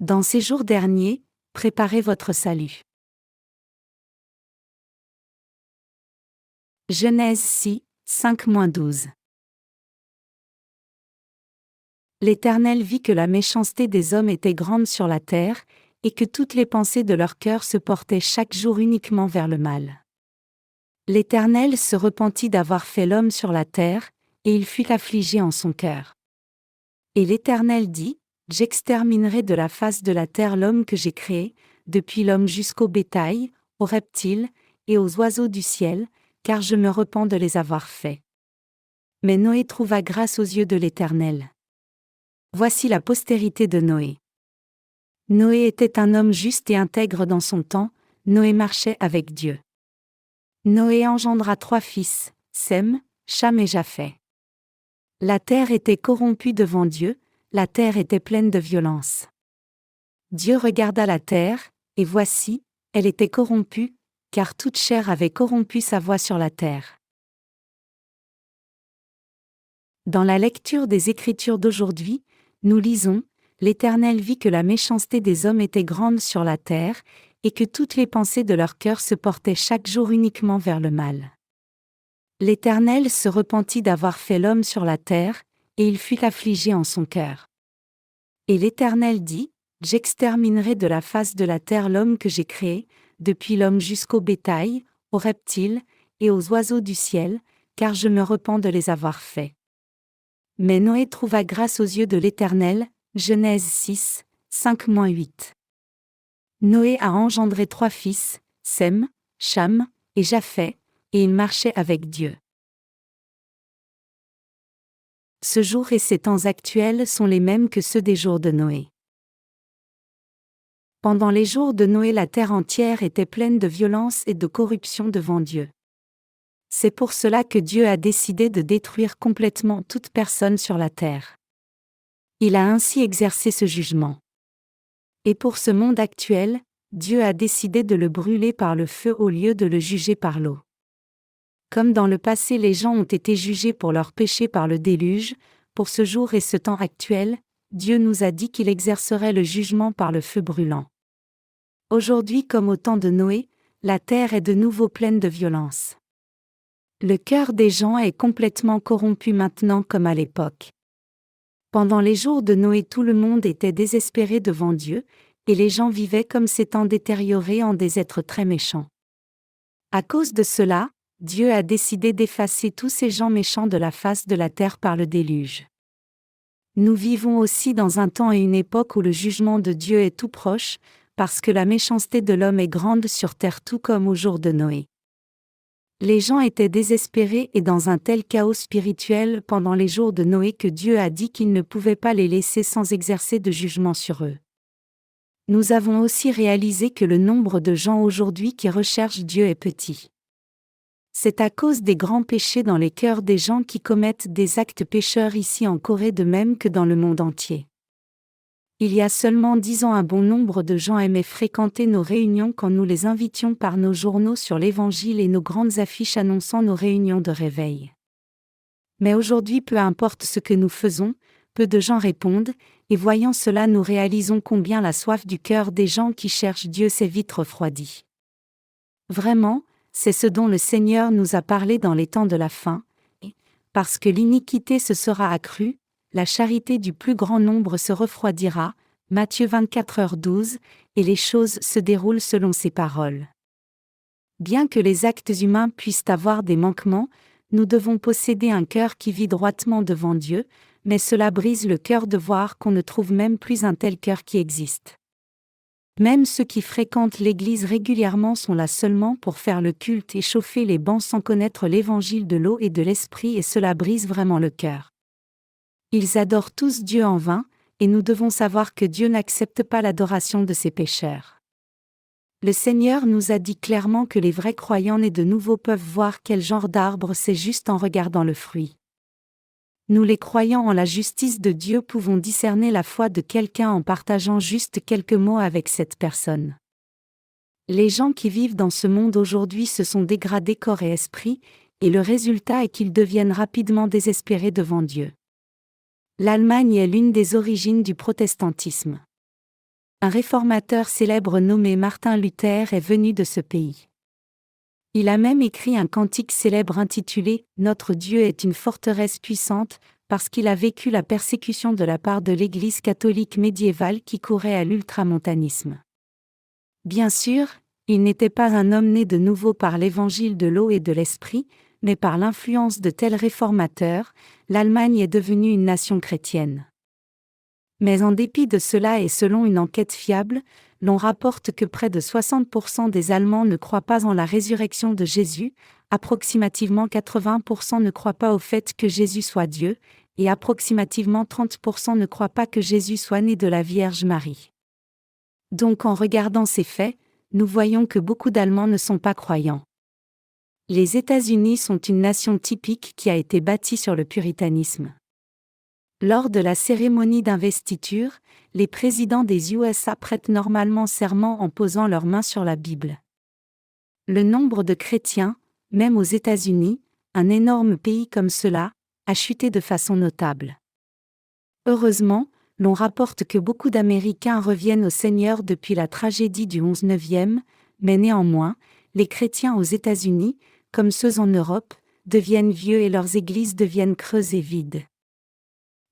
Dans ces jours derniers, préparez votre salut. Genèse 6, 5-12. L'Éternel vit que la méchanceté des hommes était grande sur la terre, et que toutes les pensées de leur cœur se portaient chaque jour uniquement vers le mal. L'Éternel se repentit d'avoir fait l'homme sur la terre, et il fut affligé en son cœur. Et l'Éternel dit: J'exterminerai de la face de la terre l'homme que j'ai créé, depuis l'homme jusqu'au bétail, aux reptiles, et aux oiseaux du ciel, car je me repens de les avoir faits. Mais Noé trouva grâce aux yeux de l'Éternel. Voici la postérité de Noé. Noé était un homme juste et intègre dans son temps, Noé marchait avec Dieu. Noé engendra 3 fils, Sem, Cham et Japheth. La terre était corrompue devant Dieu, la terre était pleine de violence. Dieu regarda la terre, et voici, elle était corrompue, car toute chair avait corrompu sa voie sur la terre. Dans la lecture des Écritures d'aujourd'hui, nous lisons: L'Éternel vit que la méchanceté des hommes était grande sur la terre, et que toutes les pensées de leur cœur se portaient chaque jour uniquement vers le mal. L'Éternel se repentit d'avoir fait l'homme sur la terre, et il fut affligé en son cœur. Et l'Éternel dit: J'exterminerai de la face de la terre l'homme que j'ai créé, depuis l'homme jusqu'au bétail, aux reptiles, et aux oiseaux du ciel, car je me repens de les avoir faits. Mais Noé trouva grâce aux yeux de l'Éternel. Genèse 6, 5-8. Noé a engendré 3 fils, Sem, Cham et Japheth, et il marchait avec Dieu. Ce jour et ces temps actuels sont les mêmes que ceux des jours de Noé. Pendant les jours de Noé, la terre entière était pleine de violence et de corruption devant Dieu. C'est pour cela que Dieu a décidé de détruire complètement toute personne sur la terre. Il a ainsi exercé ce jugement. Et pour ce monde actuel, Dieu a décidé de le brûler par le feu au lieu de le juger par l'eau. Comme dans le passé les gens ont été jugés pour leurs péchés par le déluge, pour ce jour et ce temps actuel, Dieu nous a dit qu'il exercerait le jugement par le feu brûlant. Aujourd'hui comme au temps de Noé, la terre est de nouveau pleine de violence. Le cœur des gens est complètement corrompu maintenant comme à l'époque. Pendant les jours de Noé, tout le monde était désespéré devant Dieu, et les gens vivaient comme s'étant détériorés en des êtres très méchants. À cause de cela, Dieu a décidé d'effacer tous ces gens méchants de la face de la terre par le déluge. Nous vivons aussi dans un temps et une époque où le jugement de Dieu est tout proche, parce que la méchanceté de l'homme est grande sur terre tout comme au jour de Noé. Les gens étaient désespérés et dans un tel chaos spirituel pendant les jours de Noé que Dieu a dit qu'il ne pouvait pas les laisser sans exercer de jugement sur eux. Nous avons aussi réalisé que le nombre de gens aujourd'hui qui recherchent Dieu est petit. C'est à cause des grands péchés dans les cœurs des gens qui commettent des actes pécheurs ici en Corée de même que dans le monde entier. Il y a seulement 10 ans un bon nombre de gens aimaient fréquenter nos réunions quand nous les invitions par nos journaux sur l'Évangile et nos grandes affiches annonçant nos réunions de réveil. Mais aujourd'hui peu importe ce que nous faisons, peu de gens répondent, et voyant cela nous réalisons combien la soif du cœur des gens qui cherchent Dieu s'est vite refroidie. Vraiment, c'est ce dont le Seigneur nous a parlé dans les temps de la fin, et, parce que l'iniquité se sera accrue, la charité du plus grand nombre se refroidira, Matthieu 24h12, et les choses se déroulent selon ces paroles. Bien que les actes humains puissent avoir des manquements, nous devons posséder un cœur qui vit droitement devant Dieu, mais cela brise le cœur de voir qu'on ne trouve même plus un tel cœur qui existe. Même ceux qui fréquentent l'Église régulièrement sont là seulement pour faire le culte et chauffer les bancs sans connaître l'Évangile de l'eau et de l'Esprit et cela brise vraiment le cœur. Ils adorent tous Dieu en vain, et nous devons savoir que Dieu n'accepte pas l'adoration de ses pécheurs. Le Seigneur nous a dit clairement que les vrais croyants nés de nouveau peuvent voir quel genre d'arbre c'est juste en regardant le fruit. Nous les croyants en la justice de Dieu pouvons discerner la foi de quelqu'un en partageant juste quelques mots avec cette personne. Les gens qui vivent dans ce monde aujourd'hui se sont dégradés corps et esprit, et le résultat est qu'ils deviennent rapidement désespérés devant Dieu. L'Allemagne est l'une des origines du protestantisme. Un réformateur célèbre nommé Martin Luther est venu de ce pays. Il a même écrit un cantique célèbre intitulé « Notre Dieu est une forteresse puissante » parce qu'il a vécu la persécution de la part de l'Église catholique médiévale qui courait à l'ultramontanisme. Bien sûr, il n'était pas un homme né de nouveau par l'évangile de l'eau et de l'esprit, mais par l'influence de tels réformateurs, l'Allemagne est devenue une nation chrétienne. Mais en dépit de cela et selon une enquête fiable, l'on rapporte que près de 60% des Allemands ne croient pas en la résurrection de Jésus, approximativement 80% ne croient pas au fait que Jésus soit Dieu, et approximativement 30% ne croient pas que Jésus soit né de la Vierge Marie. Donc en regardant ces faits, nous voyons que beaucoup d'Allemands ne sont pas croyants. Les États-Unis sont une nation typique qui a été bâtie sur le puritanisme. Lors de la cérémonie d'investiture, les présidents des USA prêtent normalement serment en posant leurs mains sur la Bible. Le nombre de chrétiens, même aux États-Unis, un énorme pays comme cela, a chuté de façon notable. Heureusement, l'on rapporte que beaucoup d'Américains reviennent au Seigneur depuis la tragédie du 11/9, mais néanmoins, les chrétiens aux États-Unis, comme ceux en Europe, deviennent vieux et leurs églises deviennent creuses et vides.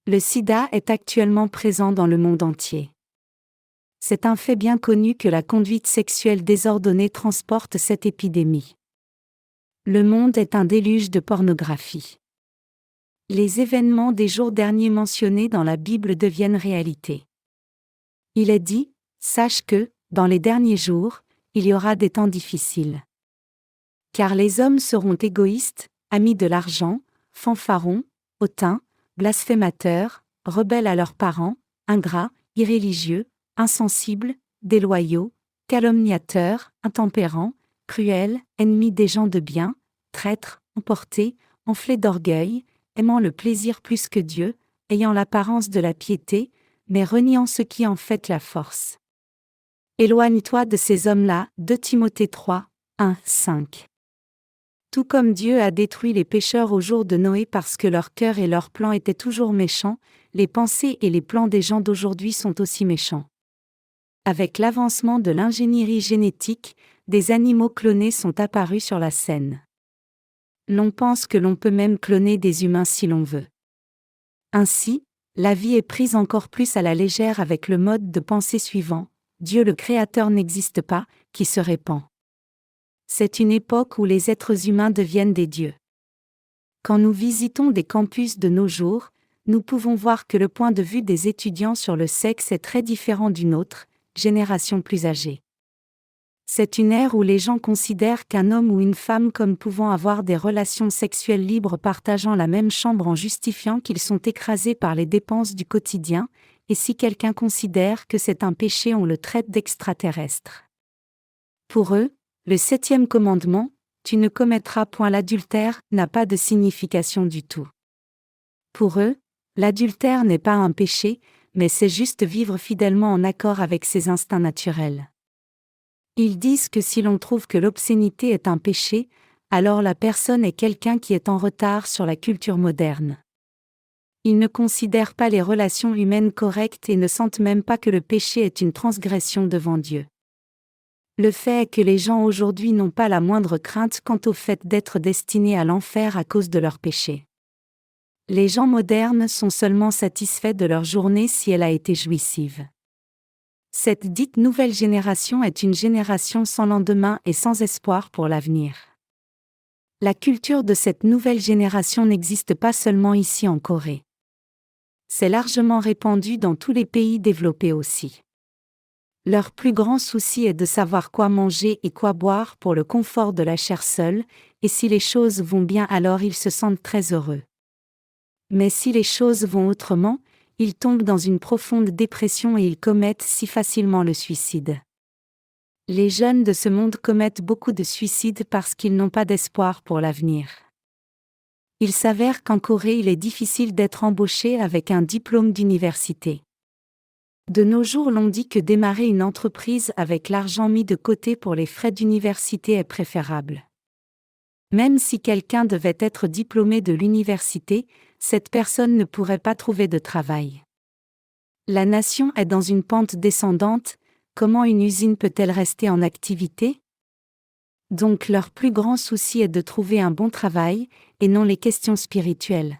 Le sida est actuellement présent dans le monde entier. C'est un fait bien connu que la conduite sexuelle désordonnée transporte cette épidémie. Le monde est un déluge de pornographie. Les événements des jours derniers mentionnés dans la Bible deviennent réalité. Il est dit, sache que, dans les derniers jours, il y aura des temps difficiles. Car les hommes seront égoïstes, amis de l'argent, fanfarons, hautains, blasphémateurs, rebelles à leurs parents, ingrats, irréligieux, insensibles, déloyaux, calomniateurs, intempérants, cruels, ennemis des gens de bien, traîtres, emportés, enflés d'orgueil, aimant le plaisir plus que Dieu, ayant l'apparence de la piété, mais reniant ce qui en fait la force. Éloigne-toi de ces hommes-là, 2 Timothée 3, 1, 5. Tout comme Dieu a détruit les pécheurs au jour de Noé parce que leur cœur et leurs plans étaient toujours méchants, les pensées et les plans des gens d'aujourd'hui sont aussi méchants. Avec l'avancement de l'ingénierie génétique, des animaux clonés sont apparus sur la scène. L'on pense que l'on peut même cloner des humains si l'on veut. Ainsi, la vie est prise encore plus à la légère avec le mode de pensée suivant, Dieu le Créateur n'existe pas, qui se répand. C'est une époque où les êtres humains deviennent des dieux. Quand nous visitons des campus de nos jours, nous pouvons voir que le point de vue des étudiants sur le sexe est très différent d'une autre, génération plus âgée. C'est une ère où les gens considèrent qu'un homme ou une femme comme pouvant avoir des relations sexuelles libres partageant la même chambre en justifiant qu'ils sont écrasés par les dépenses du quotidien, et si quelqu'un considère que c'est un péché on le traite d'extraterrestre. Pour eux, le 7e commandement, « Tu ne commettras point l'adultère » n'a pas de signification du tout. Pour eux, l'adultère n'est pas un péché, mais c'est juste vivre fidèlement en accord avec ses instincts naturels. Ils disent que si l'on trouve que l'obscénité est un péché, alors la personne est quelqu'un qui est en retard sur la culture moderne. Ils ne considèrent pas les relations humaines correctes et ne sentent même pas que le péché est une transgression devant Dieu. Le fait est que les gens aujourd'hui n'ont pas la moindre crainte quant au fait d'être destinés à l'enfer à cause de leur péché. Les gens modernes sont seulement satisfaits de leur journée si elle a été jouissive. Cette dite nouvelle génération est une génération sans lendemain et sans espoir pour l'avenir. La culture de cette nouvelle génération n'existe pas seulement ici en Corée. C'est largement répandu dans tous les pays développés aussi. Leur plus grand souci est de savoir quoi manger et quoi boire pour le confort de la chair seule, et si les choses vont bien alors ils se sentent très heureux. Mais si les choses vont autrement, ils tombent dans une profonde dépression et ils commettent si facilement le suicide. Les jeunes de ce monde commettent beaucoup de suicides parce qu'ils n'ont pas d'espoir pour l'avenir. Il s'avère qu'en Corée il est difficile d'être embauché avec un diplôme d'université. De nos jours l'on dit que démarrer une entreprise avec l'argent mis de côté pour les frais d'université est préférable. Même si quelqu'un devait être diplômé de l'université, cette personne ne pourrait pas trouver de travail. La nation est dans une pente descendante, comment une usine peut-elle rester en activité? Donc leur plus grand souci est de trouver un bon travail, et non les questions spirituelles.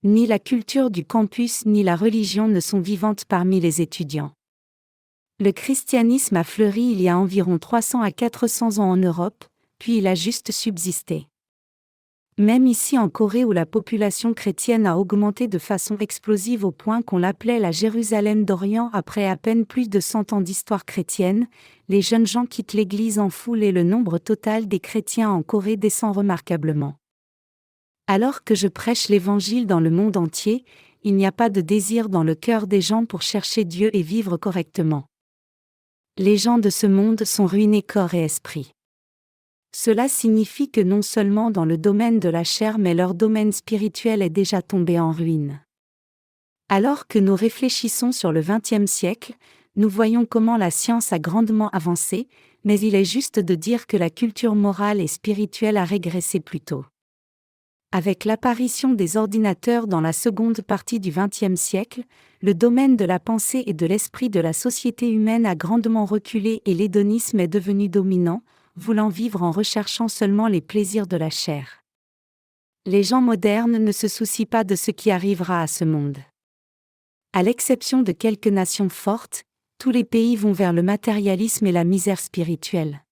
Ni la culture du campus ni la religion ne sont vivantes parmi les étudiants. Le christianisme a fleuri il y a environ 300 à 400 ans en Europe, puis il a juste subsisté. Même ici en Corée où la population chrétienne a augmenté de façon explosive au point qu'on l'appelait la Jérusalem d'Orient après à peine plus de 100 ans d'histoire chrétienne, les jeunes gens quittent l'Église en foule et le nombre total des chrétiens en Corée descend remarquablement. Alors que je prêche l'Évangile dans le monde entier, il n'y a pas de désir dans le cœur des gens pour chercher Dieu et vivre correctement. Les gens de ce monde sont ruinés corps et esprit. Cela signifie que non seulement dans le domaine de la chair mais leur domaine spirituel est déjà tombé en ruine. Alors que nous réfléchissons sur le XXe siècle, nous voyons comment la science a grandement avancé, mais il est juste de dire que la culture morale et spirituelle a régressé plus tôt. Avec l'apparition des ordinateurs dans la seconde partie du XXe siècle, le domaine de la pensée et de l'esprit de la société humaine a grandement reculé et l'hédonisme est devenu dominant, voulant vivre en recherchant seulement les plaisirs de la chair. Les gens modernes ne se soucient pas de ce qui arrivera à ce monde. À l'exception de quelques nations fortes, tous les pays vont vers le matérialisme et la misère spirituelle.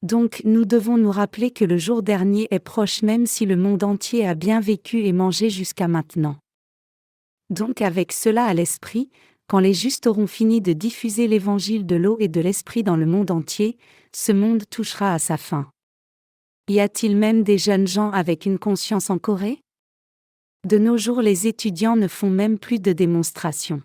Donc nous devons nous rappeler que le jour dernier est proche même si le monde entier a bien vécu et mangé jusqu'à maintenant. Donc avec cela à l'esprit, quand les justes auront fini de diffuser l'évangile de l'eau et de l'esprit dans le monde entier, ce monde touchera à sa fin. Y a-t-il même des jeunes gens avec une conscience en Corée? De nos jours les étudiants ne font même plus de démonstrations.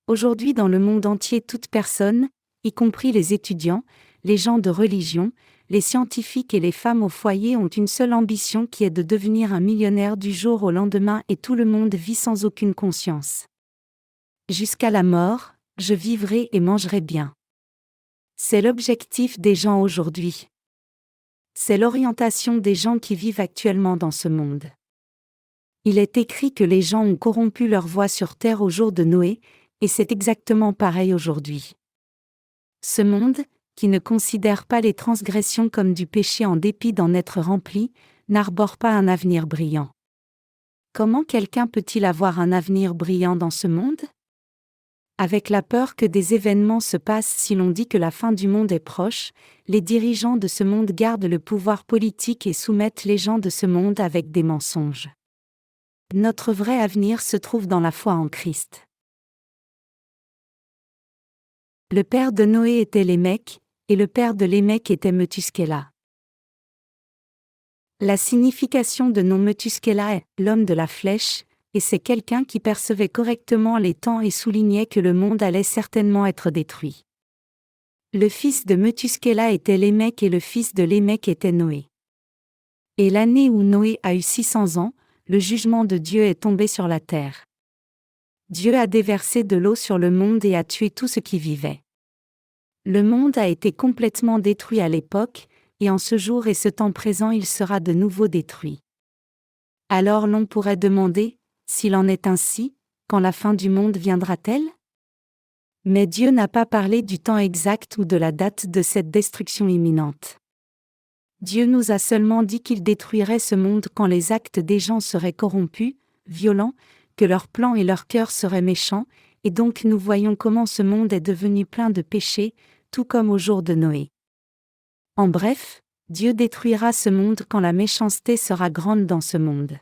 Aujourd'hui dans le monde entier toute personne, y compris les étudiants, les gens de religion, les scientifiques et les femmes au foyer ont une seule ambition qui est de devenir un millionnaire du jour au lendemain et tout le monde vit sans aucune conscience. Jusqu'à la mort, je vivrai et mangerai bien. C'est l'objectif des gens aujourd'hui. C'est l'orientation des gens qui vivent actuellement dans ce monde. Il est écrit que les gens ont corrompu leur voie sur terre au jour de Noé, et c'est exactement pareil aujourd'hui. Ce monde, qui ne considère pas les transgressions comme du péché en dépit d'en être rempli, n'arbore pas un avenir brillant. Comment quelqu'un peut-il avoir un avenir brillant dans ce monde? Avec la peur que des événements se passent si l'on dit que la fin du monde est proche, les dirigeants de ce monde gardent le pouvoir politique et soumettent les gens de ce monde avec des mensonges. Notre vrai avenir se trouve dans la foi en Christ. Le père de Noé était Lémec, et le père de Lémec était Methuskéla. La signification de nom Methuskéla est « l'homme de la flèche », et c'est quelqu'un qui percevait correctement les temps et soulignait que le monde allait certainement être détruit. Le fils de Methuskéla était Lémec et le fils de Lémec était Noé. Et l'année où Noé a eu 600 ans, le jugement de Dieu est tombé sur la terre. Dieu a déversé de l'eau sur le monde et a tué tout ce qui vivait. Le monde a été complètement détruit à l'époque, et en ce jour et ce temps présent il sera de nouveau détruit. Alors l'on pourrait demander, s'il en est ainsi, quand la fin du monde viendra-t-elle? Mais Dieu n'a pas parlé du temps exact ou de la date de cette destruction imminente. Dieu nous a seulement dit qu'il détruirait ce monde quand les actes des gens seraient corrompus, violents, que leurs plans et leurs cœurs seraient méchants, et donc nous voyons comment ce monde est devenu plein de péchés, tout comme au jour de Noé. En bref, Dieu détruira ce monde quand la méchanceté sera grande dans ce monde.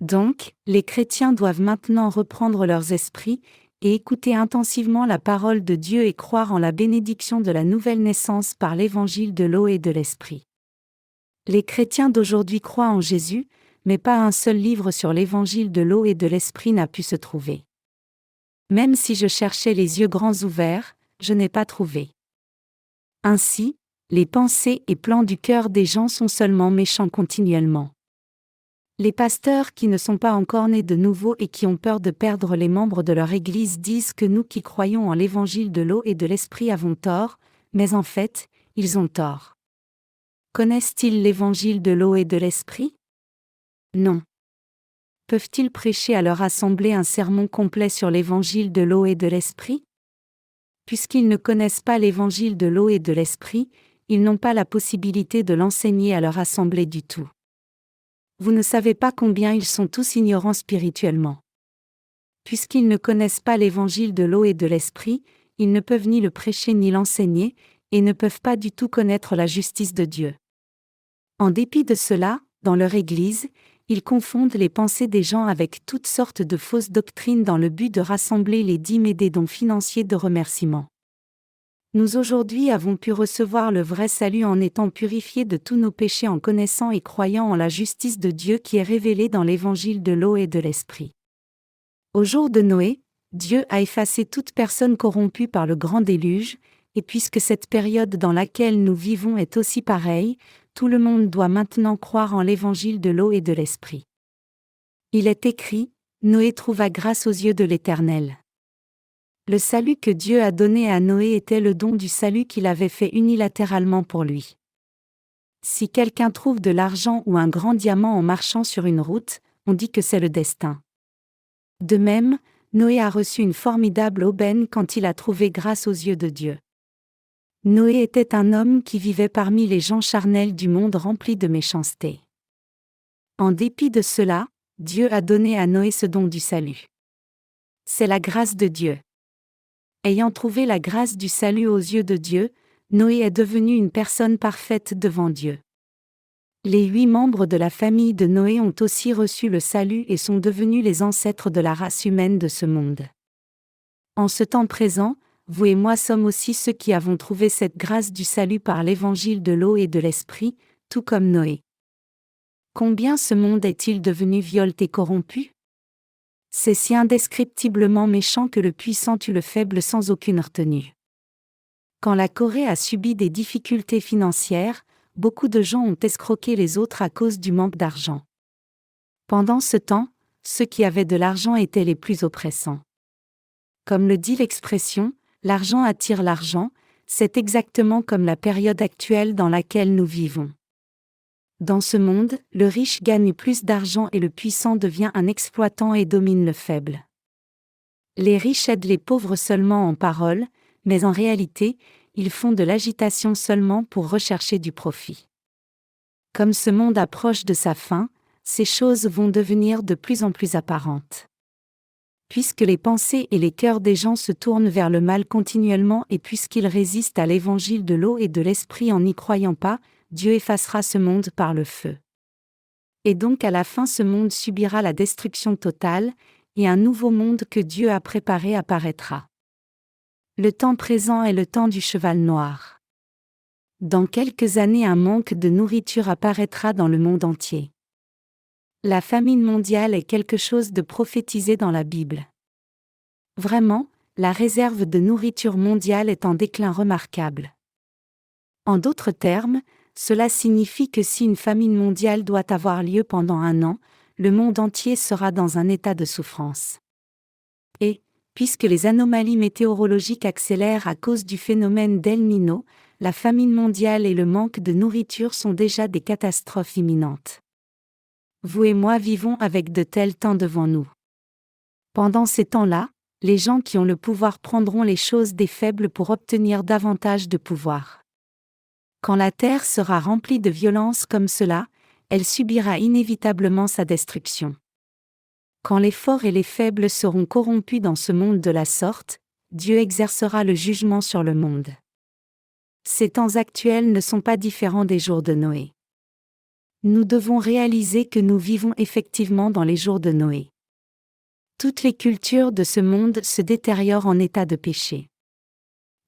Donc, les chrétiens doivent maintenant reprendre leurs esprits, et écouter intensivement la parole de Dieu et croire en la bénédiction de la nouvelle naissance par l'évangile de l'eau et de l'esprit. Les chrétiens d'aujourd'hui croient en Jésus, mais pas un seul livre sur l'évangile de l'eau et de l'esprit n'a pu se trouver. Même si je cherchais les yeux grands ouverts, je n'ai pas trouvé. Ainsi, les pensées et plans du cœur des gens sont seulement méchants continuellement. Les pasteurs qui ne sont pas encore nés de nouveau et qui ont peur de perdre les membres de leur Église disent que nous qui croyons en l'évangile de l'eau et de l'esprit avons tort, mais en fait, ils ont tort. Connaissent-ils l'évangile de l'eau et de l'esprit? Non. peuvent-ils prêcher à leur assemblée un sermon complet sur l'évangile de l'eau et de l'esprit? Puisqu'ils ne connaissent pas l'évangile de l'eau et de l'esprit, ils n'ont pas la possibilité de l'enseigner à leur assemblée du tout. Vous ne savez pas combien ils sont tous ignorants spirituellement. Puisqu'ils ne connaissent pas l'évangile de l'eau et de l'esprit, ils ne peuvent ni le prêcher ni l'enseigner, et ne peuvent pas du tout connaître la justice de Dieu. En dépit de cela, dans leur Église, ils confondent les pensées des gens avec toutes sortes de fausses doctrines dans le but de rassembler les dîmes et des dons financiers de remerciement. Nous aujourd'hui avons pu recevoir le vrai salut en étant purifiés de tous nos péchés en connaissant et croyant en la justice de Dieu qui est révélée dans l'évangile de l'eau et de l'esprit. Au jour de Noé, Dieu a effacé toute personne corrompue par le grand déluge, et puisque cette période dans laquelle nous vivons est aussi pareille, tout le monde doit maintenant croire en l'évangile de l'eau et de l'esprit. Il est écrit, Noé trouva grâce aux yeux de l'Éternel. Le salut que Dieu a donné à Noé était le don du salut qu'il avait fait unilatéralement pour lui. Si quelqu'un trouve de l'argent ou un grand diamant en marchant sur une route, on dit que c'est le destin. De même, Noé a reçu une formidable aubaine quand il a trouvé grâce aux yeux de Dieu. Noé était un homme qui vivait parmi les gens charnels du monde rempli de méchanceté. En dépit de cela, Dieu a donné à Noé ce don du salut. C'est la grâce de Dieu. Ayant trouvé la grâce du salut aux yeux de Dieu, Noé est devenu une personne parfaite devant Dieu. Les 8 membres de la famille de Noé ont aussi reçu le salut et sont devenus les ancêtres de la race humaine de ce monde. En ce temps présent, vous et moi sommes aussi ceux qui avons trouvé cette grâce du salut par l'évangile de l'eau et de l'esprit, tout comme Noé. Combien ce monde est-il devenu violent et corrompu? C'est si indescriptiblement méchant que le puissant tue le faible sans aucune retenue. Quand la Corée a subi des difficultés financières, beaucoup de gens ont escroqué les autres à cause du manque d'argent. Pendant ce temps, ceux qui avaient de l'argent étaient les plus oppressants. Comme le dit l'expression, l'argent attire l'argent, c'est exactement comme la période actuelle dans laquelle nous vivons. Dans ce monde, le riche gagne plus d'argent et le puissant devient un exploitant et domine le faible. Les riches aident les pauvres seulement en parole, mais en réalité, ils font de l'agitation seulement pour rechercher du profit. Comme ce monde approche de sa fin, ces choses vont devenir de plus en plus apparentes. Puisque les pensées et les cœurs des gens se tournent vers le mal continuellement et puisqu'ils résistent à l'évangile de l'eau et de l'esprit en n'y croyant pas, Dieu effacera ce monde par le feu. Et donc à la fin ce monde subira la destruction totale, et un nouveau monde que Dieu a préparé apparaîtra. Le temps présent est le temps du cheval noir. Dans quelques années un manque de nourriture apparaîtra dans le monde entier. La famine mondiale est quelque chose de prophétisé dans la Bible. Vraiment, la réserve de nourriture mondiale est en déclin remarquable. En d'autres termes, cela signifie que si une famine mondiale doit avoir lieu pendant 1 an, le monde entier sera dans un état de souffrance. Et, puisque les anomalies météorologiques accélèrent à cause du phénomène d'El Niño, la famine mondiale et le manque de nourriture sont déjà des catastrophes imminentes. Vous et moi vivons avec de tels temps devant nous. Pendant ces temps-là, les gens qui ont le pouvoir prendront les choses des faibles pour obtenir davantage de pouvoir. Quand la terre sera remplie de violence comme cela, elle subira inévitablement sa destruction. Quand les forts et les faibles seront corrompus dans ce monde de la sorte, Dieu exercera le jugement sur le monde. Ces temps actuels ne sont pas différents des jours de Noé. Nous devons réaliser que nous vivons effectivement dans les jours de Noé. Toutes les cultures de ce monde se détériorent en état de péché.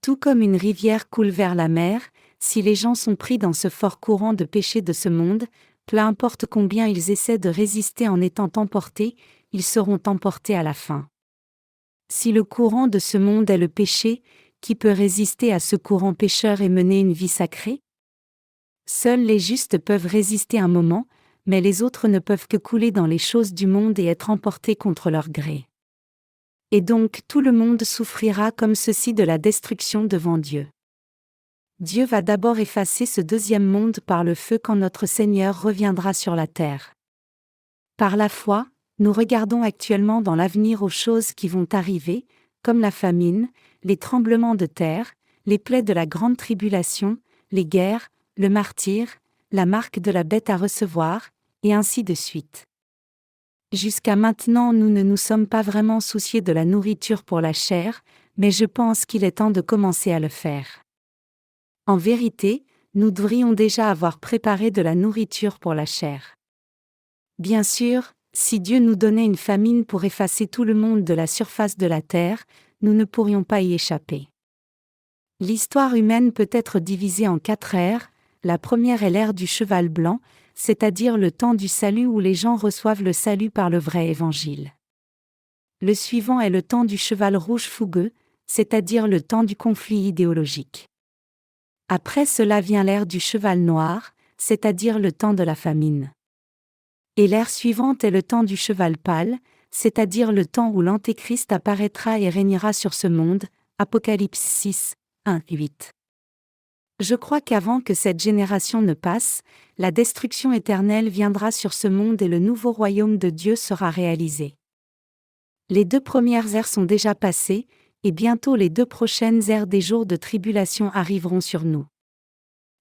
Tout comme une rivière coule vers la mer, si les gens sont pris dans ce fort courant de péché de ce monde, peu importe combien ils essaient de résister en étant emportés, ils seront emportés à la fin. Si le courant de ce monde est le péché, qui peut résister à ce courant pécheur et mener une vie sacrée? Seuls les justes peuvent résister un moment, mais les autres ne peuvent que couler dans les choses du monde et être emportés contre leur gré. Et donc tout le monde souffrira comme ceci de la destruction devant Dieu. Dieu va d'abord effacer ce deuxième monde par le feu quand notre Seigneur reviendra sur la terre. Par la foi, Nous regardons actuellement dans l'avenir aux choses qui vont arriver, comme la famine, les tremblements de terre, les plaies de la grande tribulation, les guerres, le martyre, la marque de la bête à recevoir, et ainsi de suite. Jusqu'à maintenant, nous ne nous sommes pas vraiment souciés de la nourriture pour la chair, mais je pense qu'il est temps de commencer à le faire. En vérité, nous devrions déjà avoir préparé de la nourriture pour la chair. Bien sûr, si Dieu nous donnait une famine pour effacer tout le monde de la surface de la terre, nous ne pourrions pas y échapper. L'histoire humaine peut être divisée en 4 ères. La première est l'ère du cheval blanc, c'est-à-dire le temps du salut où les gens reçoivent le salut par le vrai évangile. Le suivant est le temps du cheval rouge fougueux, c'est-à-dire le temps du conflit idéologique. Après cela vient l'ère du cheval noir, c'est-à-dire le temps de la famine. Et l'ère suivante est le temps du cheval pâle, c'est-à-dire le temps où l'Antéchrist apparaîtra et régnera sur ce monde, Apocalypse 6, 1, 8. Je crois qu'avant que cette génération ne passe, la destruction éternelle viendra sur ce monde et le nouveau royaume de Dieu sera réalisé. Les 2 premières ères sont déjà passées, et bientôt les 2 prochaines ères des jours de tribulation arriveront sur nous.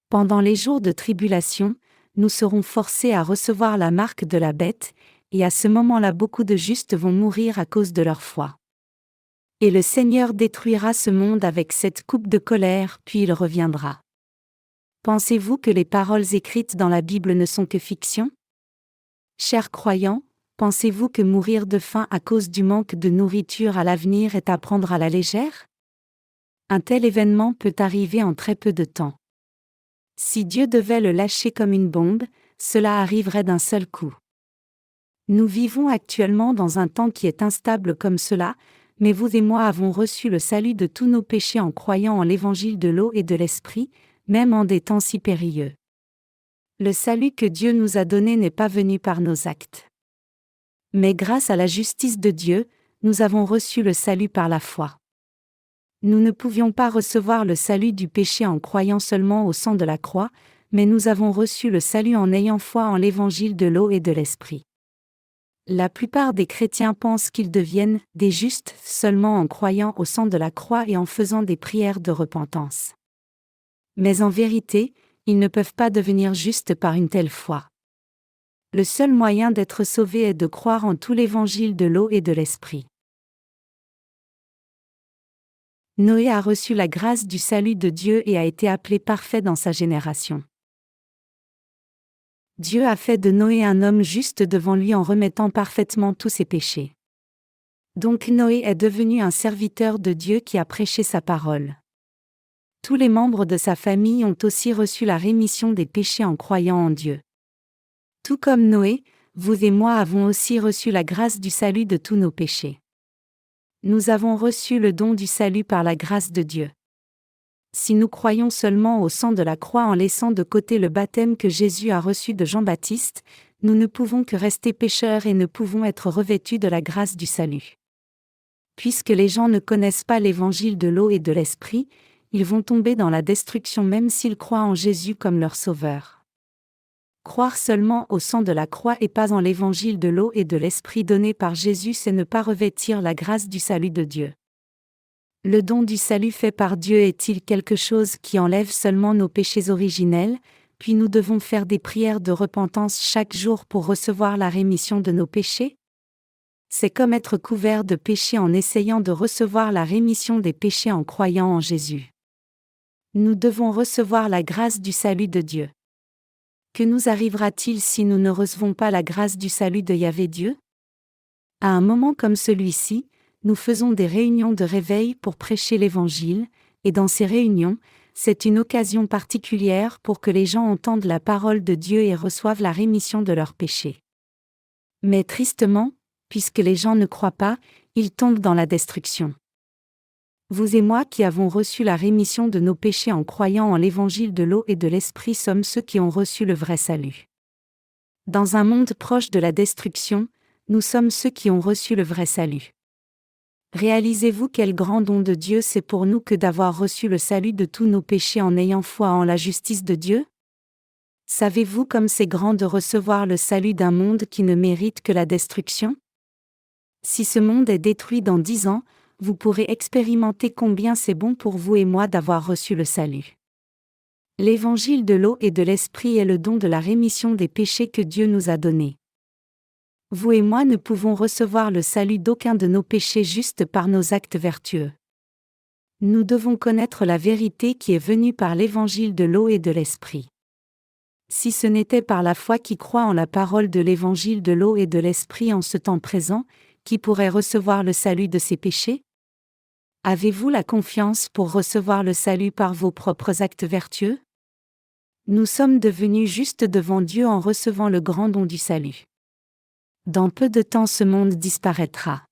Pendant les jours de tribulation, nous serons forcés à recevoir la marque de la bête, et à ce moment-là beaucoup de justes vont mourir à cause de leur foi. Et le Seigneur détruira ce monde avec cette coupe de colère, puis il reviendra. Pensez-vous que les paroles écrites dans la Bible ne sont que fiction? Chers croyants, pensez-vous que mourir de faim à cause du manque de nourriture à l'avenir est à prendre à la légère? Un tel événement peut arriver en très peu de temps. Si Dieu devait le lâcher comme une bombe, cela arriverait d'un seul coup. Nous vivons actuellement dans un temps qui est instable comme cela, mais vous et moi avons reçu le salut de tous nos péchés en croyant en l'évangile de l'eau et de l'esprit, même en des temps si périlleux. Le salut que Dieu nous a donné n'est pas venu par nos actes. Mais grâce à la justice de Dieu, nous avons reçu le salut par la foi. Nous ne pouvions pas recevoir le salut du péché en croyant seulement au sang de la croix, mais nous avons reçu le salut en ayant foi en l'évangile de l'eau et de l'esprit. La plupart des chrétiens pensent qu'ils deviennent des justes seulement en croyant au sang de la croix et en faisant des prières de repentance. Mais en vérité, ils ne peuvent pas devenir justes par une telle foi. Le seul moyen d'être sauvé est de croire en tout l'évangile de l'eau et de l'esprit. Noé a reçu la grâce du salut de Dieu et a été appelé parfait dans sa génération. Dieu a fait de Noé un homme juste devant lui en remettant parfaitement tous ses péchés. Donc Noé est devenu un serviteur de Dieu qui a prêché sa parole. Tous les membres de sa famille ont aussi reçu la rémission des péchés en croyant en Dieu. Tout comme Noé, vous et moi avons aussi reçu la grâce du salut de tous nos péchés. Nous avons reçu le don du salut par la grâce de Dieu. Si nous croyons seulement au sang de la croix en laissant de côté le baptême que Jésus a reçu de Jean-Baptiste, nous ne pouvons que rester pécheurs et ne pouvons être revêtus de la grâce du salut. Puisque les gens ne connaissent pas l'évangile de l'eau et de l'esprit, ils vont tomber dans la destruction même s'ils croient en Jésus comme leur sauveur. Croire seulement au sang de la croix et pas en l'évangile de l'eau et de l'esprit donné par Jésus, c'est ne pas revêtir la grâce du salut de Dieu. Le don du salut fait par Dieu est-il quelque chose qui enlève seulement nos péchés originels, puis nous devons faire des prières de repentance chaque jour pour recevoir la rémission de nos péchés? C'est comme être couvert de péché en essayant de recevoir la rémission des péchés en croyant en Jésus. Nous devons recevoir la grâce du salut de Dieu. Que nous arrivera-t-il si nous ne recevons pas la grâce du salut de Yahvé Dieu? À un moment comme celui-ci, nous faisons des réunions de réveil pour prêcher l'Évangile, et dans ces réunions, c'est une occasion particulière pour que les gens entendent la parole de Dieu et reçoivent la rémission de leurs péchés. Mais tristement, puisque les gens ne croient pas, ils tombent dans la destruction. Vous et moi qui avons reçu la rémission de nos péchés en croyant en l'évangile de l'eau et de l'esprit sommes ceux qui ont reçu le vrai salut. Dans un monde proche de la destruction, nous sommes ceux qui ont reçu le vrai salut. Réalisez-vous quel grand don de Dieu c'est pour nous que d'avoir reçu le salut de tous nos péchés en ayant foi en la justice de Dieu? Savez-vous comme c'est grand de recevoir le salut d'un monde qui ne mérite que la destruction? Si ce monde est détruit dans 10 ans, vous pourrez expérimenter combien c'est bon pour vous et moi d'avoir reçu le salut. L'évangile de l'eau et de l'esprit est le don de la rémission des péchés que Dieu nous a donné. Vous et moi ne pouvons recevoir le salut d'aucun de nos péchés juste par nos actes vertueux. Nous devons connaître la vérité qui est venue par l'évangile de l'eau et de l'esprit. Si ce n'était par la foi qui croit en la parole de l'évangile de l'eau et de l'esprit en ce temps présent, qui pourrait recevoir le salut de ses péchés? Avez-vous la confiance pour recevoir le salut par vos propres actes vertueux? Nous sommes devenus justes devant Dieu en recevant le grand don du salut. Dans peu de temps ce monde disparaîtra.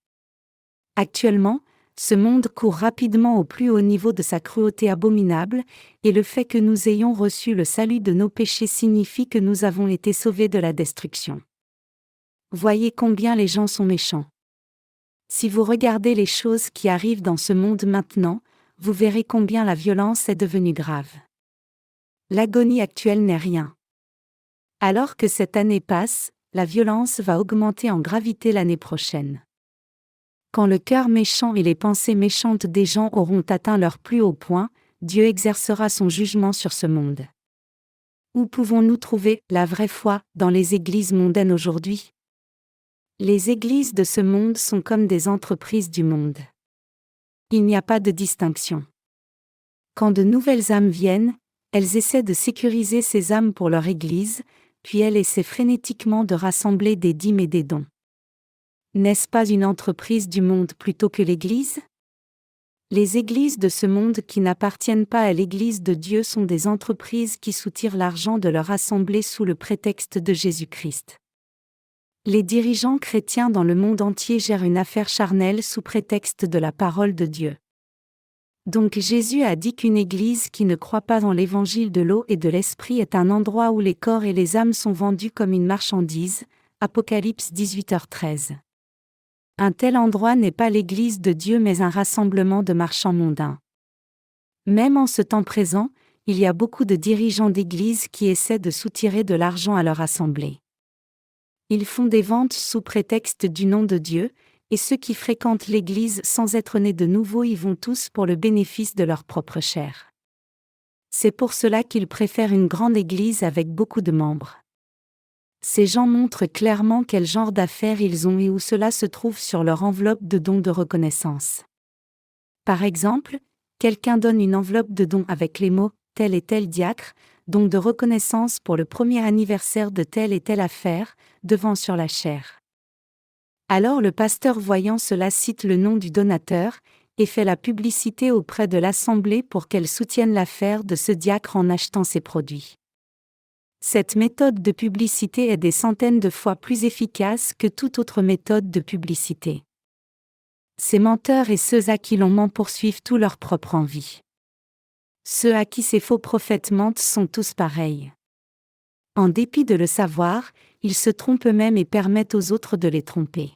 Actuellement, ce monde court rapidement au plus haut niveau de sa cruauté abominable, et le fait que nous ayons reçu le salut de nos péchés signifie que nous avons été sauvés de la destruction. Voyez combien les gens sont méchants. Si vous regardez les choses qui arrivent dans ce monde maintenant, vous verrez combien la violence est devenue grave. L'agonie actuelle n'est rien. Alors que cette année passe, la violence va augmenter en gravité l'année prochaine. Quand le cœur méchant et les pensées méchantes des gens auront atteint leur plus haut point, Dieu exercera son jugement sur ce monde. Où pouvons-nous trouver la vraie foi dans les églises mondaines aujourd'hui? Les églises de ce monde sont comme des entreprises du monde. Il n'y a pas de distinction. Quand de nouvelles âmes viennent, elles essaient de sécuriser ces âmes pour leur église, puis elles essaient frénétiquement de rassembler des dîmes et des dons. N'est-ce pas une entreprise du monde plutôt que l'Église? Les églises de ce monde qui n'appartiennent pas à l'Église de Dieu sont des entreprises qui soutirent l'argent de leur assemblée sous le prétexte de Jésus-Christ. Les dirigeants chrétiens dans le monde entier gèrent une affaire charnelle sous prétexte de la parole de Dieu. Donc Jésus a dit qu'une église qui ne croit pas en l'évangile de l'eau et de l'esprit est un endroit où les corps et les âmes sont vendus comme une marchandise. Apocalypse 18h13. Un tel endroit n'est pas l'église de Dieu mais un rassemblement de marchands mondains. Même en ce temps présent, il y a beaucoup de dirigeants d'églises qui essaient de soutirer de l'argent à leur assemblée. Ils font des ventes sous prétexte du nom de Dieu, et ceux qui fréquentent l'église sans être nés de nouveau y vont tous pour le bénéfice de leur propre chair. C'est pour cela qu'ils préfèrent une grande église avec beaucoup de membres. Ces gens montrent clairement quel genre d'affaires ils ont et où cela se trouve sur leur enveloppe de dons de reconnaissance. Par exemple, quelqu'un donne une enveloppe de dons avec les mots « tel et tel diacre », don de reconnaissance pour le premier anniversaire de telle et telle affaire, devant sur la chaire. Alors le pasteur voyant cela cite le nom du donateur, et fait la publicité auprès de l'assemblée pour qu'elle soutienne l'affaire de ce diacre en achetant ses produits. Cette méthode de publicité est des centaines de fois plus efficace que toute autre méthode de publicité. Ces menteurs et ceux à qui l'on ment poursuivent tout leur propre envie. Ceux à qui ces faux prophètes mentent sont tous pareils. En dépit de le savoir, ils se trompent eux-mêmes et permettent aux autres de les tromper.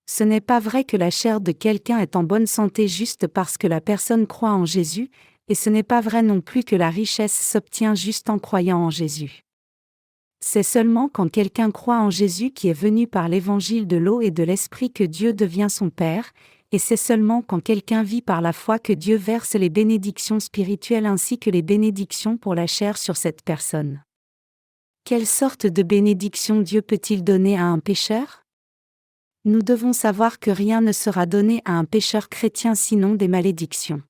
Ce n'est pas vrai que la chair de quelqu'un est en bonne santé juste parce que la personne croit en Jésus, et ce n'est pas vrai non plus que la richesse s'obtient juste en croyant en Jésus. C'est seulement quand quelqu'un croit en Jésus qui est venu par l'évangile de l'eau et de l'esprit que Dieu devient son Père, et c'est seulement quand quelqu'un vit par la foi que Dieu verse les bénédictions spirituelles ainsi que les bénédictions pour la chair sur cette personne. Quelle sorte de bénédiction Dieu peut-il donner à un pécheur? Nous devons savoir que rien ne sera donné à un pécheur chrétien sinon des malédictions.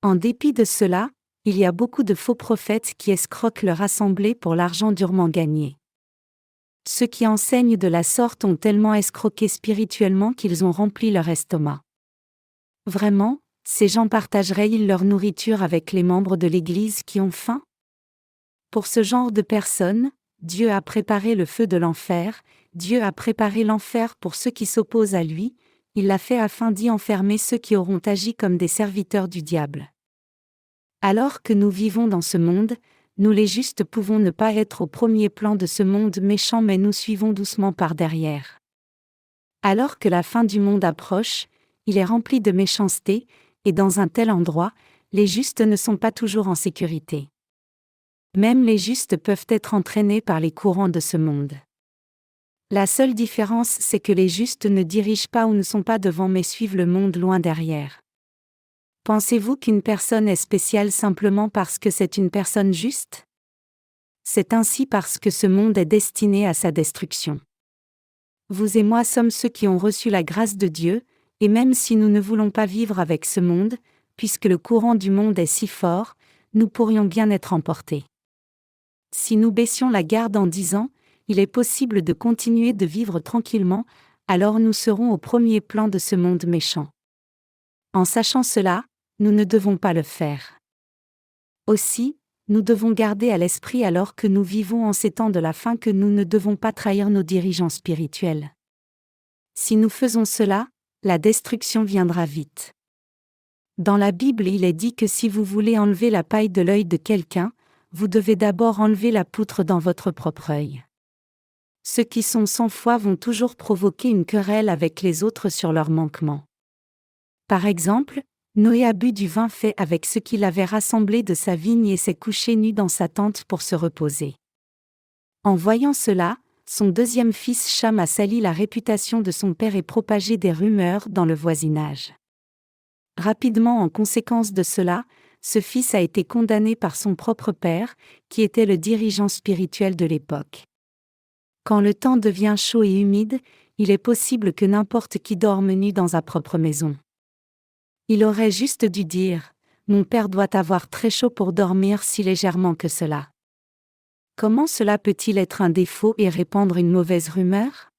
En dépit de cela, il y a beaucoup de faux prophètes qui escroquent leur assemblée pour l'argent durement gagné. Ceux qui enseignent de la sorte ont tellement escroqué spirituellement qu'ils ont rempli leur estomac. Vraiment, ces gens partageraient-ils leur nourriture avec les membres de l'Église qui ont faim? Pour ce genre de personnes, Dieu a préparé le feu de l'enfer, Dieu a préparé l'enfer pour ceux qui s'opposent à lui, il l'a fait afin d'y enfermer ceux qui auront agi comme des serviteurs du diable. Alors que nous vivons dans ce monde, nous les justes pouvons ne pas être au premier plan de ce monde méchant mais nous suivons doucement par derrière. Alors que la fin du monde approche, il est rempli de méchanceté, et dans un tel endroit, les justes ne sont pas toujours en sécurité. Même les justes peuvent être entraînés par les courants de ce monde. La seule différence, c'est que les justes ne dirigent pas ou ne sont pas devant mais suivent le monde loin derrière. Pensez-vous qu'une personne est spéciale simplement parce que c'est une personne juste? C'est ainsi parce que ce monde est destiné à sa destruction. Vous et moi sommes ceux qui ont reçu la grâce de Dieu, et même si nous ne voulons pas vivre avec ce monde, puisque le courant du monde est si fort, nous pourrions bien être emportés. Si nous baissions la garde en disant « il est possible de continuer de vivre tranquillement », alors nous serons au premier plan de ce monde méchant. En sachant cela, nous ne devons pas le faire. Aussi, nous devons garder à l'esprit alors que nous vivons en ces temps de la fin que nous ne devons pas trahir nos dirigeants spirituels. Si nous faisons cela, la destruction viendra vite. Dans la Bible, il est dit que si vous voulez enlever la paille de l'œil de quelqu'un, vous devez d'abord enlever la poutre dans votre propre œil. Ceux qui sont sans foi vont toujours provoquer une querelle avec les autres sur leurs manquements. Par exemple, Noé a bu du vin fait avec ce qu'il avait rassemblé de sa vigne et s'est couché nu dans sa tente pour se reposer. En voyant cela, son deuxième fils Cham a sali la réputation de son père et propagé des rumeurs dans le voisinage. Rapidement en conséquence de cela, ce fils a été condamné par son propre père, qui était le dirigeant spirituel de l'époque. Quand le temps devient chaud et humide, il est possible que n'importe qui dorme nu dans sa propre maison. Il aurait juste dû dire « Mon père doit avoir très chaud pour dormir si légèrement que cela ». Comment cela peut-il être un défaut et répandre une mauvaise rumeur?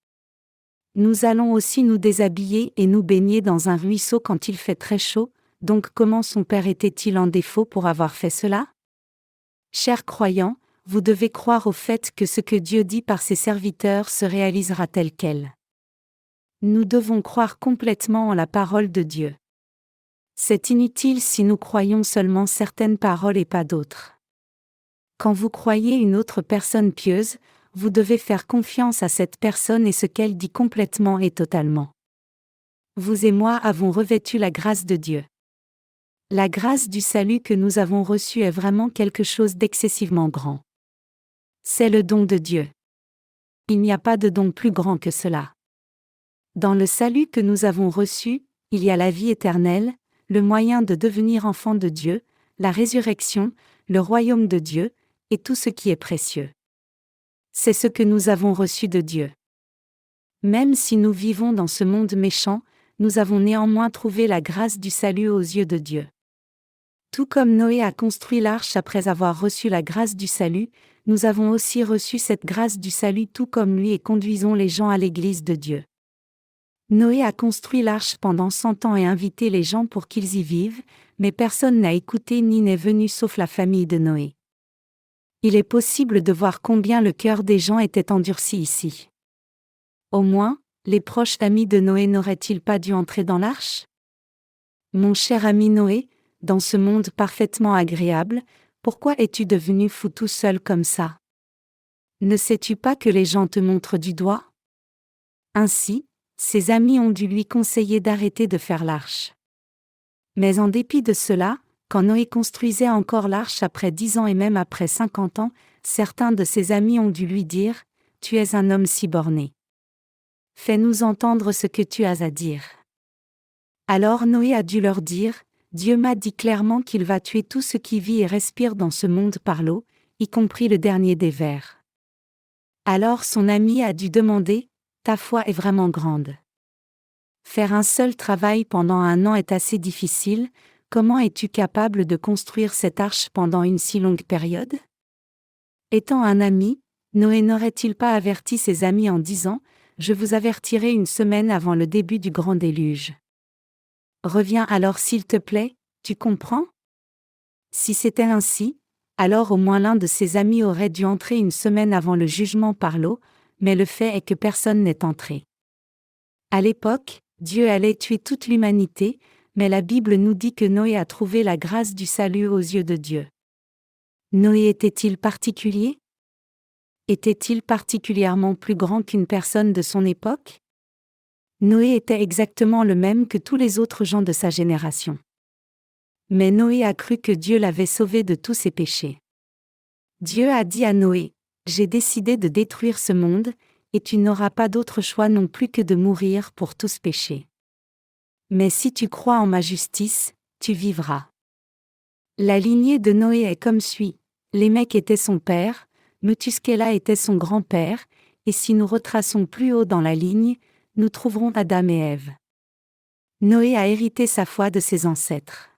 Nous allons aussi nous déshabiller et nous baigner dans un ruisseau quand il fait très chaud, donc comment son père était-il en défaut pour avoir fait cela? Chers croyants, vous devez croire au fait que ce que Dieu dit par ses serviteurs se réalisera tel quel. Nous devons croire complètement en la parole de Dieu. C'est inutile si nous croyons seulement certaines paroles et pas d'autres. Quand vous croyez une autre personne pieuse, vous devez faire confiance à cette personne et ce qu'elle dit complètement et totalement. Vous et moi avons revêtu la grâce de Dieu. La grâce du salut que nous avons reçu est vraiment quelque chose d'excessivement grand. C'est le don de Dieu. Il n'y a pas de don plus grand que cela. Dans le salut que nous avons reçu, il y a la vie éternelle, le moyen de devenir enfant de Dieu, la résurrection, le royaume de Dieu, et tout ce qui est précieux. C'est ce que nous avons reçu de Dieu. Même si nous vivons dans ce monde méchant, nous avons néanmoins trouvé la grâce du salut aux yeux de Dieu. Tout comme Noé a construit l'arche après avoir reçu la grâce du salut, nous avons aussi reçu cette grâce du salut tout comme lui et conduisons les gens à l'église de Dieu. Noé a construit l'arche pendant 100 ans et invité les gens pour qu'ils y vivent, mais personne n'a écouté ni n'est venu sauf la famille de Noé. Il est possible de voir combien le cœur des gens était endurci ici. Au moins, les proches amis de Noé n'auraient-ils pas dû entrer dans l'arche? Mon cher ami Noé, dans ce monde parfaitement agréable, pourquoi es-tu devenu fou tout seul comme ça? Ne sais-tu pas que les gens te montrent du doigt? Ainsi, ses amis ont dû lui conseiller d'arrêter de faire l'arche. Mais en dépit de cela, quand Noé construisait encore l'arche après 10 ans et même après 50 ans, certains de ses amis ont dû lui dire « Tu es un homme si borné. Fais-nous entendre ce que tu as à dire. » Alors Noé a dû leur dire « Dieu m'a dit clairement qu'il va tuer tout ce qui vit et respire dans ce monde par l'eau, y compris le dernier des vers. » Alors son ami a dû demander « Ta foi est vraiment grande. Faire un seul travail pendant 1 an est assez difficile, comment es-tu capable de construire cette arche pendant une si longue période? » Étant un ami, Noé n'aurait-il pas averti ses amis en disant « Je vous avertirai 1 semaine avant le début du grand déluge. Reviens alors s'il te plaît, tu comprends? » Si c'était ainsi, alors au moins l'un de ses amis aurait dû entrer 1 semaine avant le jugement par l'eau, mais le fait est que personne n'est entré. À l'époque, Dieu allait tuer toute l'humanité, mais la Bible nous dit que Noé a trouvé la grâce du salut aux yeux de Dieu. Noé était-il particulier? Était-il particulièrement plus grand qu'une personne de son époque? Noé était exactement le même que tous les autres gens de sa génération. Mais Noé a cru que Dieu l'avait sauvé de tous ses péchés. Dieu a dit à Noé, « J'ai décidé de détruire ce monde, et tu n'auras pas d'autre choix non plus que de mourir pour tous péchés. Mais si tu crois en ma justice, tu vivras. La lignée de Noé est comme suit. Lémec était son père, Methuskéla était son grand-père, et si nous retraçons plus haut dans la ligne, nous trouverons Adam et Ève. Noé a hérité sa foi de ses ancêtres.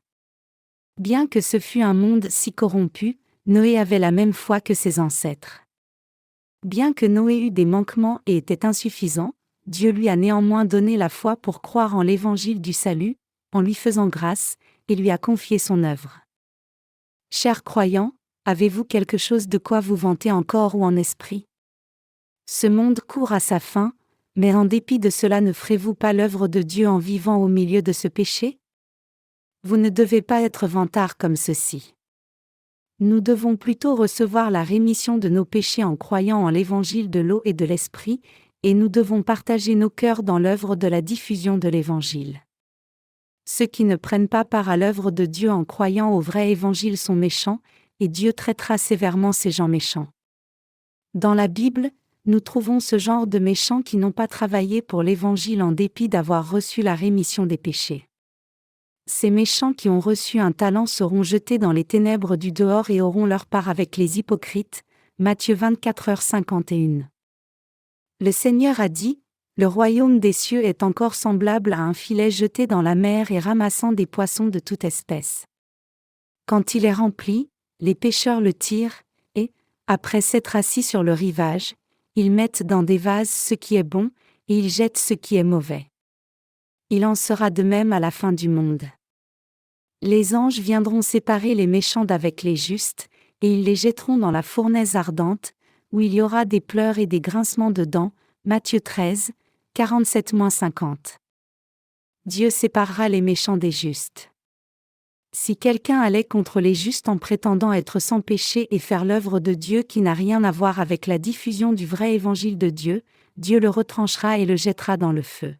Bien que ce fût un monde si corrompu, Noé avait la même foi que ses ancêtres. Bien que Noé eût des manquements et était insuffisant, Dieu lui a néanmoins donné la foi pour croire en l'évangile du salut, en lui faisant grâce, et lui a confié son œuvre. Chers croyants, avez-vous quelque chose de quoi vous vanter en corps ou en esprit? Ce monde court à sa fin, mais en dépit de cela ne ferez-vous pas l'œuvre de Dieu en vivant au milieu de ce péché? Vous ne devez pas être vantards comme ceux-ci. Nous devons plutôt recevoir la rémission de nos péchés en croyant en l'évangile de l'eau et de l'esprit, et nous devons partager nos cœurs dans l'œuvre de la diffusion de l'évangile. Ceux qui ne prennent pas part à l'œuvre de Dieu en croyant au vrai évangile sont méchants, et Dieu traitera sévèrement ces gens méchants. Dans la Bible, nous trouvons ce genre de méchants qui n'ont pas travaillé pour l'évangile en dépit d'avoir reçu la rémission des péchés. Ces méchants qui ont reçu un talent seront jetés dans les ténèbres du dehors et auront leur part avec les hypocrites. Matthieu 24h51. Le Seigneur a dit, « Le royaume des cieux est encore semblable à un filet jeté dans la mer et ramassant des poissons de toute espèce. Quand il est rempli, les pêcheurs le tirent, et, après s'être assis sur le rivage, ils mettent dans des vases ce qui est bon, et ils jettent ce qui est mauvais. Il en sera de même à la fin du monde. Les anges viendront séparer les méchants d'avec les justes, et ils les jetteront dans la fournaise ardente, où il y aura des pleurs et des grincements de dents. Matthieu 13, 47-50. Dieu séparera les méchants des justes. Si quelqu'un allait contre les justes en prétendant être sans péché et faire l'œuvre de Dieu qui n'a rien à voir avec la diffusion du vrai évangile de Dieu, Dieu le retranchera et le jettera dans le feu.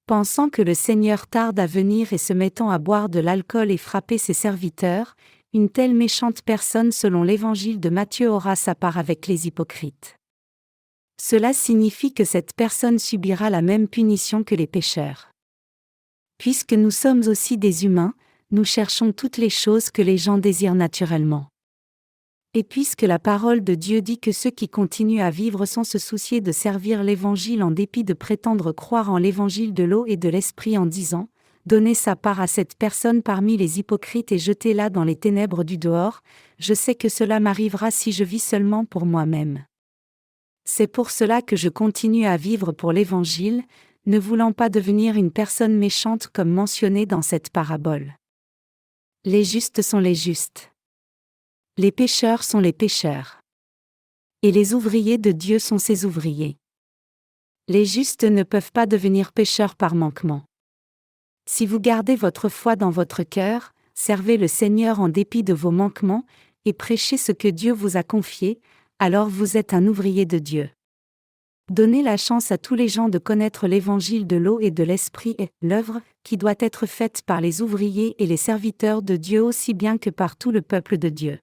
Pensant que le Seigneur tarde à venir et se mettant à boire de l'alcool et frapper ses serviteurs, une telle méchante personne selon l'évangile de Matthieu aura sa part avec les hypocrites. Cela signifie que cette personne subira la même punition que les pécheurs. Puisque nous sommes aussi des humains, nous cherchons toutes les choses que les gens désirent naturellement. Et puisque la parole de Dieu dit que ceux qui continuent à vivre sans se soucier de servir l'Évangile en dépit de prétendre croire en l'Évangile de l'eau et de l'Esprit en disant « Donnez sa part à cette personne parmi les hypocrites et jetez-la dans les ténèbres du dehors, je sais que cela m'arrivera si je vis seulement pour moi-même. » C'est pour cela que je continue à vivre pour l'Évangile, ne voulant pas devenir une personne méchante comme mentionné dans cette parabole. Les justes sont les justes. Les pécheurs sont les pécheurs. Et les ouvriers de Dieu sont ses ouvriers. Les justes ne peuvent pas devenir pécheurs par manquement. Si vous gardez votre foi dans votre cœur, servez le Seigneur en dépit de vos manquements, et prêchez ce que Dieu vous a confié, alors vous êtes un ouvrier de Dieu. Donnez la chance à tous les gens de connaître l'évangile de l'eau et de l'esprit et l'œuvre qui doit être faite par les ouvriers et les serviteurs de Dieu aussi bien que par tout le peuple de Dieu.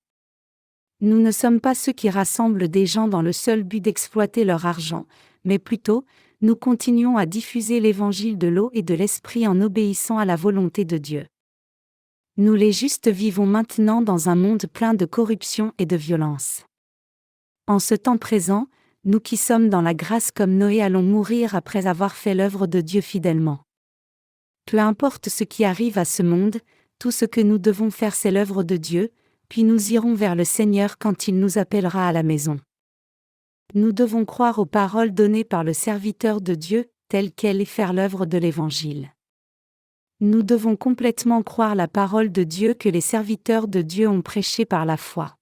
Nous ne sommes pas ceux qui rassemblent des gens dans le seul but d'exploiter leur argent, mais plutôt, nous continuons à diffuser l'évangile de l'eau et de l'esprit en obéissant à la volonté de Dieu. Nous les justes vivons maintenant dans un monde plein de corruption et de violence. En ce temps présent, nous qui sommes dans la grâce comme Noé allons mourir après avoir fait l'œuvre de Dieu fidèlement. Peu importe ce qui arrive à ce monde, tout ce que nous devons faire c'est l'œuvre de Dieu, puis nous irons vers le Seigneur quand il nous appellera à la maison. Nous devons croire aux paroles données par le serviteur de Dieu, telles qu'elles et faire l'œuvre de l'Évangile. Nous devons complètement croire la parole de Dieu que les serviteurs de Dieu ont prêchée par la foi.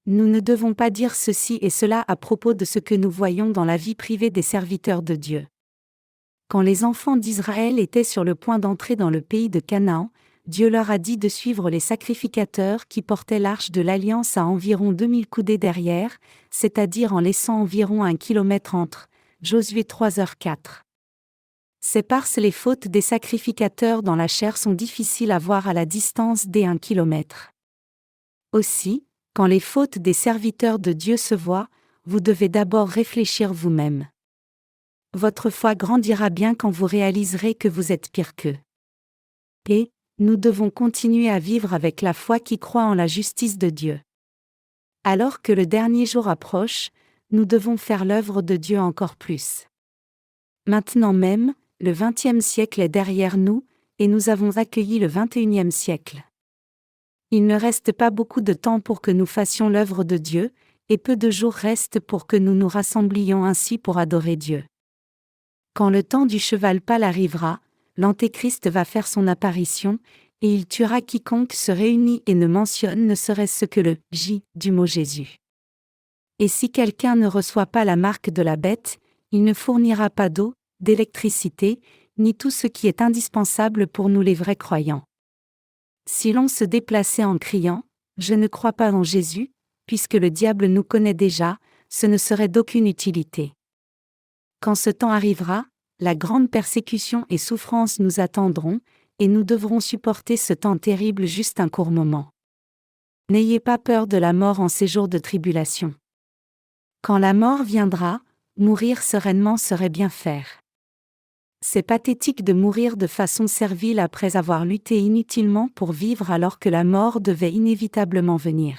Nous ne devons pas dire ceci et cela à propos de ce que nous voyons dans la vie privée des serviteurs de Dieu. Quand les enfants d'Israël étaient sur le point d'entrer dans le pays de Canaan, Dieu leur a dit de suivre les sacrificateurs qui portaient l'arche de l'Alliance à environ 2000 coudées derrière, c'est-à-dire en laissant environ 1 kilomètre entre. Josué 3h4. C'est parce les fautes des sacrificateurs dans la chair sont difficiles à voir à la distance des 1 kilomètre. Aussi, quand les fautes des serviteurs de Dieu se voient, vous devez d'abord réfléchir vous-même. Votre foi grandira bien quand vous réaliserez que vous êtes pire qu'eux. Et, nous devons continuer à vivre avec la foi qui croit en la justice de Dieu. Alors que le dernier jour approche, nous devons faire l'œuvre de Dieu encore plus. Maintenant même, le XXe siècle est derrière nous, et nous avons accueilli le XXIe siècle. Il ne reste pas beaucoup de temps pour que nous fassions l'œuvre de Dieu, et peu de jours restent pour que nous nous rassemblions ainsi pour adorer Dieu. Quand le temps du cheval pâle arrivera, l'Antéchrist va faire son apparition, et il tuera quiconque se réunit et ne mentionne ne serait-ce que le « J » du mot Jésus. Et si quelqu'un ne reçoit pas la marque de la bête, il ne fournira pas d'eau, d'électricité, ni tout ce qui est indispensable pour nous les vrais croyants. Si l'on se déplaçait en criant « Je ne crois pas en Jésus », puisque le diable nous connaît déjà, ce ne serait d'aucune utilité. Quand ce temps arrivera, la grande persécution et souffrance nous attendront, et nous devrons supporter ce temps terrible juste un court moment. N'ayez pas peur de la mort en ces jours de tribulation. Quand la mort viendra, mourir sereinement serait bien faire. C'est pathétique de mourir de façon servile après avoir lutté inutilement pour vivre alors que la mort devait inévitablement venir.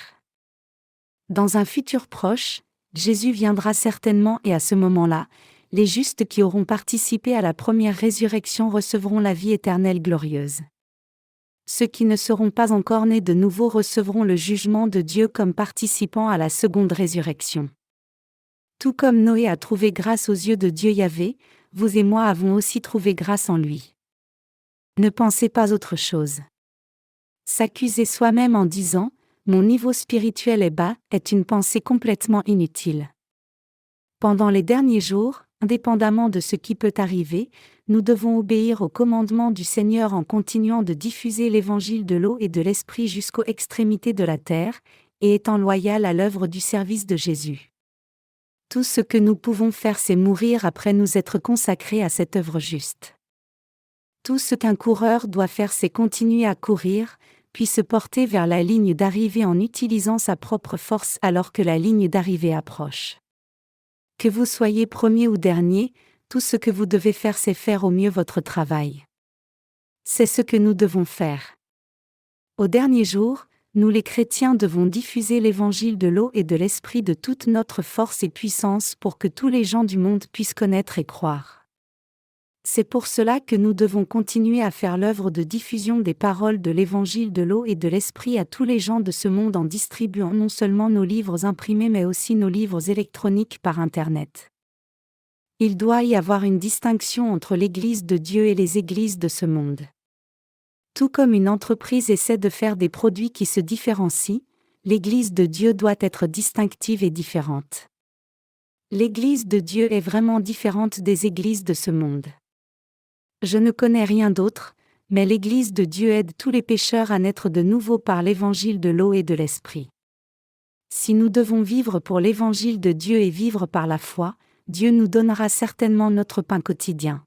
Dans un futur proche, Jésus viendra certainement et à ce moment-là, les justes qui auront participé à la première résurrection recevront la vie éternelle glorieuse. Ceux qui ne seront pas encore nés de nouveau recevront le jugement de Dieu comme participants à la seconde résurrection. Tout comme Noé a trouvé grâce aux yeux de Dieu Yahvé, vous et moi avons aussi trouvé grâce en lui. Ne pensez pas autre chose. S'accuser soi-même en disant « Mon niveau spirituel est bas » est une pensée complètement inutile. Pendant les derniers jours, indépendamment de ce qui peut arriver, nous devons obéir au commandement du Seigneur en continuant de diffuser l'évangile de l'eau et de l'esprit jusqu'aux extrémités de la terre, et étant loyal à l'œuvre du service de Jésus. Tout ce que nous pouvons faire, c'est mourir après nous être consacrés à cette œuvre juste. Tout ce qu'un coureur doit faire, c'est continuer à courir, puis se porter vers la ligne d'arrivée en utilisant sa propre force alors que la ligne d'arrivée approche. Que vous soyez premier ou dernier, tout ce que vous devez faire, c'est faire au mieux votre travail. C'est ce que nous devons faire. Au dernier jour, nous les chrétiens devons diffuser l'évangile de l'eau et de l'esprit de toute notre force et puissance pour que tous les gens du monde puissent connaître et croire. C'est pour cela que nous devons continuer à faire l'œuvre de diffusion des paroles de l'évangile de l'eau et de l'esprit à tous les gens de ce monde en distribuant non seulement nos livres imprimés mais aussi nos livres électroniques par Internet. Il doit y avoir une distinction entre l'Église de Dieu et les églises de ce monde. Tout comme une entreprise essaie de faire des produits qui se différencient, l'Église de Dieu doit être distinctive et différente. L'Église de Dieu est vraiment différente des églises de ce monde. Je ne connais rien d'autre, mais l'Église de Dieu aide tous les pécheurs à naître de nouveau par l'évangile de l'eau et de l'esprit. Si nous devons vivre pour l'évangile de Dieu et vivre par la foi, Dieu nous donnera certainement notre pain quotidien.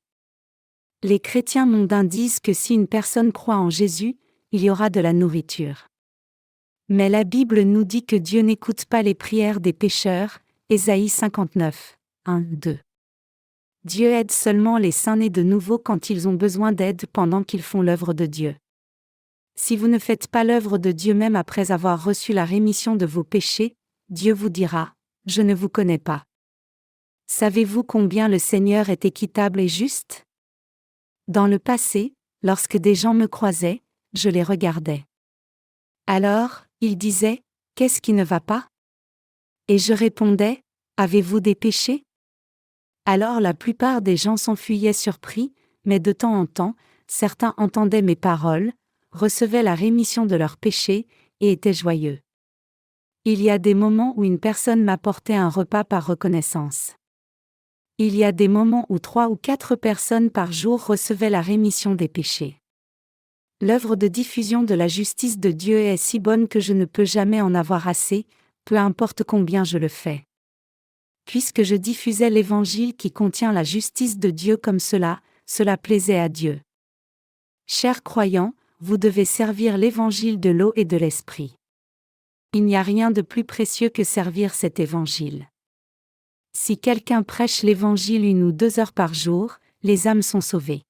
Les chrétiens mondains disent que si une personne croit en Jésus, il y aura de la nourriture. Mais la Bible nous dit que Dieu n'écoute pas les prières des pécheurs, Ésaïe 59, 1, 2. Dieu aide seulement les saints nés de nouveau quand ils ont besoin d'aide pendant qu'ils font l'œuvre de Dieu. Si vous ne faites pas l'œuvre de Dieu même après avoir reçu la rémission de vos péchés, Dieu vous dira « Je ne vous connais pas ». Savez-vous combien le Seigneur est équitable et juste ? Dans le passé, lorsque des gens me croisaient, je les regardais. Alors, ils disaient « Qu'est-ce qui ne va pas ?» Et je répondais « Avez-vous des péchés ?» Alors la plupart des gens s'enfuyaient surpris, mais de temps en temps, certains entendaient mes paroles, recevaient la rémission de leurs péchés, et étaient joyeux. Il y a des moments où une personne m'apportait un repas par reconnaissance. Il y a des moments où 3 ou 4 personnes par jour recevaient la rémission des péchés. L'œuvre de diffusion de la justice de Dieu est si bonne que je ne peux jamais en avoir assez, peu importe combien je le fais. Puisque je diffusais l'évangile qui contient la justice de Dieu comme cela plaisait à Dieu. Chers croyants, vous devez servir l'évangile de l'eau et de l'esprit. Il n'y a rien de plus précieux que servir cet évangile. Si quelqu'un prêche l'Évangile 1 ou 2 heures par jour, les âmes sont sauvées.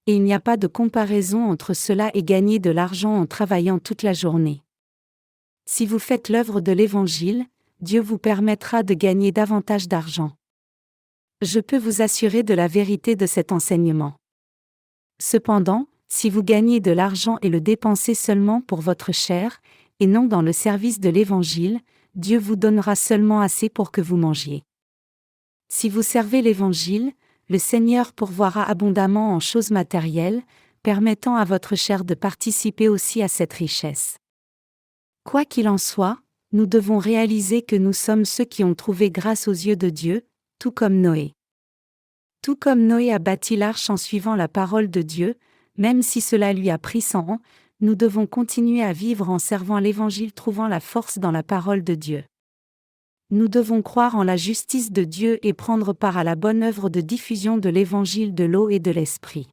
Et il n'y a pas de comparaison entre cela et gagner de l'argent en travaillant toute la journée. Si vous faites l'œuvre de l'Évangile, Dieu vous permettra de gagner davantage d'argent. Je peux vous assurer de la vérité de cet enseignement. Cependant, si vous gagnez de l'argent et le dépensez seulement pour votre chair, et non dans le service de l'Évangile, Dieu vous donnera seulement assez pour que vous mangiez. Si vous servez l'Évangile, le Seigneur pourvoira abondamment en choses matérielles, permettant à votre chair de participer aussi à cette richesse. Quoi qu'il en soit, nous devons réaliser que nous sommes ceux qui ont trouvé grâce aux yeux de Dieu, tout comme Noé. Tout comme Noé a bâti l'arche en suivant la parole de Dieu, même si cela lui a pris 100 ans, nous devons continuer à vivre en servant l'Évangile trouvant la force dans la parole de Dieu. Nous devons croire en la justice de Dieu et prendre part à la bonne œuvre de diffusion de l'Évangile de l'eau et de l'Esprit.